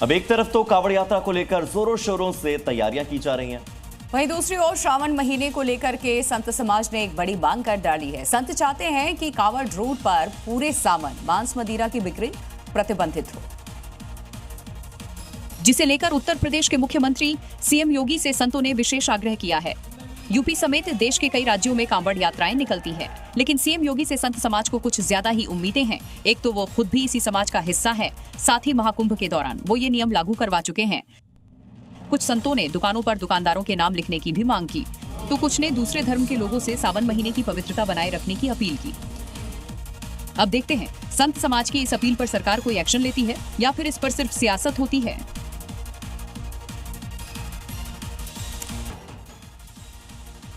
अब एक तरफ तो कांवड़ यात्रा को लेकर जोरों शोरों से तैयारियां की जा रही हैं, वहीं दूसरी ओर श्रावण महीने को लेकर के संत समाज ने एक बड़ी मांग कर डाली है। संत चाहते हैं कि कांवड़ रूट पर पूरे सावन मांस मदिरा की बिक्री प्रतिबंधित हो, जिसे लेकर उत्तर प्रदेश के मुख्यमंत्री सीएम योगी से संतों ने विशेष आग्रह किया है। यूपी समेत देश के कई राज्यों में कांवड़ यात्राएं निकलती हैं, लेकिन सीएम योगी से संत समाज को कुछ ज्यादा ही उम्मीदें हैं। एक तो वो खुद भी इसी समाज का हिस्सा है, साथ ही महाकुंभ के दौरान वो ये नियम लागू करवा चुके हैं। कुछ संतों ने दुकानों पर दुकानदारों के नाम लिखने की भी मांग की, तो कुछ ने दूसरे धर्म के लोगों से सावन महीने की पवित्रता बनाए रखने की अपील की। अब देखते हैं संत समाज की इस अपील पर सरकार कोई एक्शन लेती है या फिर इस पर सिर्फ सियासत होती है।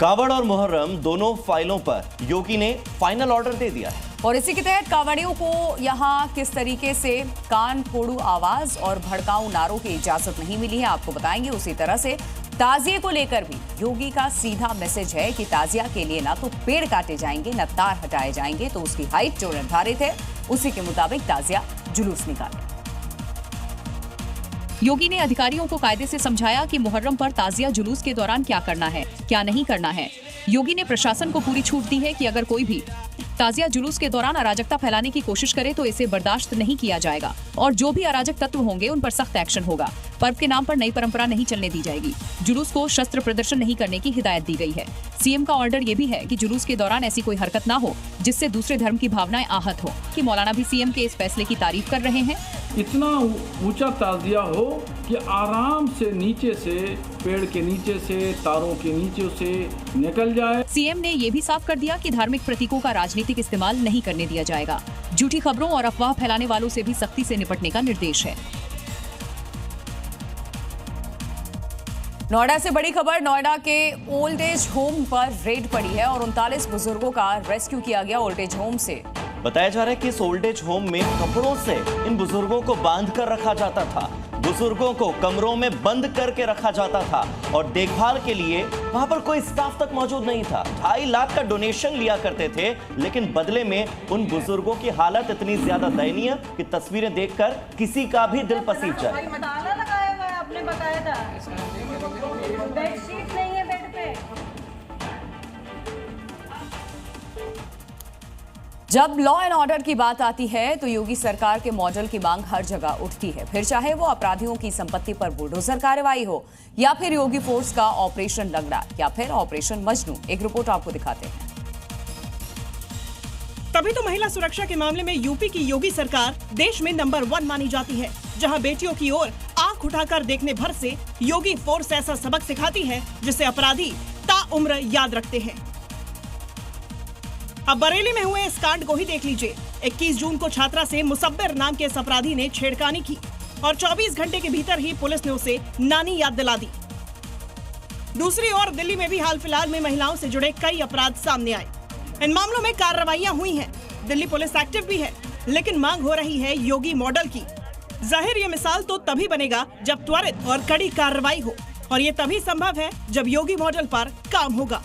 कांवड़ और मुहर्रम दोनों फाइलों पर योगी ने फाइनल ऑर्डर दे दिया है और इसी के तहत कांवड़ियों को यहां किस तरीके से कान फोड़ू आवाज और भड़काऊ नारों की इजाजत नहीं मिली है, आपको बताएंगे। उसी तरह से ताजिए को लेकर भी योगी का सीधा मैसेज है कि ताजिया के लिए ना तो पेड़ काटे जाएंगे, न तार हटाए जाएंगे, तो उसकी हाइट जो निर्धारित है उसी के मुताबिक ताजिया जुलूस निकाले। योगी ने अधिकारियों को कायदे से समझाया कि मुहर्रम पर ताजिया जुलूस के दौरान क्या करना है, क्या नहीं करना है। योगी ने प्रशासन को पूरी छूट दी है कि अगर कोई भी ताजिया जुलूस के दौरान अराजकता फैलाने की कोशिश करे तो इसे बर्दाश्त नहीं किया जाएगा और जो भी अराजक तत्व होंगे उन पर सख्त एक्शन होगा। पर्व के नाम पर नई परंपरा नहीं चलने दी जाएगी। जुलूस को शस्त्र प्रदर्शन नहीं करने की हिदायत दी गई है। सीएम का ऑर्डर ये भी है कि जुलूस के दौरान ऐसी कोई हरकत ना हो जिससे दूसरे धर्म की भावनाएं आहत हो। कि मौलाना भी सीएम के इस फैसले की तारीफ कर रहे हैं। इतना ऊंचा ताजिया हो कि आराम से नीचे से, पेड़ के नीचे से, तारों के नीचे से निकल जाए। सीएम ने ये भी साफ कर दिया कि धार्मिक प्रतीकों का राजनीतिक इस्तेमाल नहीं करने दिया जाएगा। झूठी खबरों और अफवाह फैलाने वालों से भी सख्ती से निपटने का निर्देश है। नोएडा से बड़ी खबर, नोएडा के ओल्ड एज होम पर रेड पड़ी है और 39 बुजुर्गों का रेस्क्यू किया गया ओल्ड एज होम से। बताया जा रहा है कि इस ओल्ड एज होम में कपड़ों से इन बुजुर्गों को बांध कर रखा जाता था। बुजुर्गों को कमरों में बंद करके रखा जाता था और देखभाल के लिए वहां पर कोई स्टाफ तक मौजूद नहीं था। 2.5 लाख का डोनेशन लिया करते थे, लेकिन बदले में उन बुजुर्गों की हालत इतनी ज्यादा दयनीय कि तस्वीरें देखकर किसी का भी दिल पसीज जाए। ताला लगाया हुआ है, आपने बताया था। बेडशीट नहीं है बेड पे। जब लॉ एंड ऑर्डर की बात आती है तो योगी सरकार के मॉडल की मांग हर जगह उठती है, फिर चाहे वो अपराधियों की संपत्ति पर बुलडोजर कार्रवाई हो या फिर योगी फोर्स का ऑपरेशन लंगड़ा या फिर ऑपरेशन मजनू। एक रिपोर्ट आपको दिखाते हैं। तभी तो महिला सुरक्षा के मामले में यूपी की योगी सरकार देश में नंबर 1 मानी जाती है, जहां बेटियों की ओर आंख उठाकर देखने भर से योगी फोर्स ऐसा सबक सिखाती है जिसे अपराधी ताउम्र याद रखते हैं। अब बरेली में हुए इस कांड को ही देख लीजिए। 21 जून को छात्रा से मुसब्बिर नाम के इस अपराधी ने छेड़खानी की और 24 घंटे के भीतर ही पुलिस ने उसे नानी याद दिला दी। दूसरी ओर दिल्ली में भी हाल फिलहाल में महिलाओं से जुड़े कई अपराध सामने आए। इन मामलों में कार्रवाइयां हुई हैं। दिल्ली पुलिस एक्टिव भी है, लेकिन मांग हो रही है योगी मॉडल की। जाहिर ये मिसाल तो तभी बनेगा जब त्वरित और कड़ी कार्रवाई हो, और ये तभी संभव है जब योगी मॉडल पर काम होगा।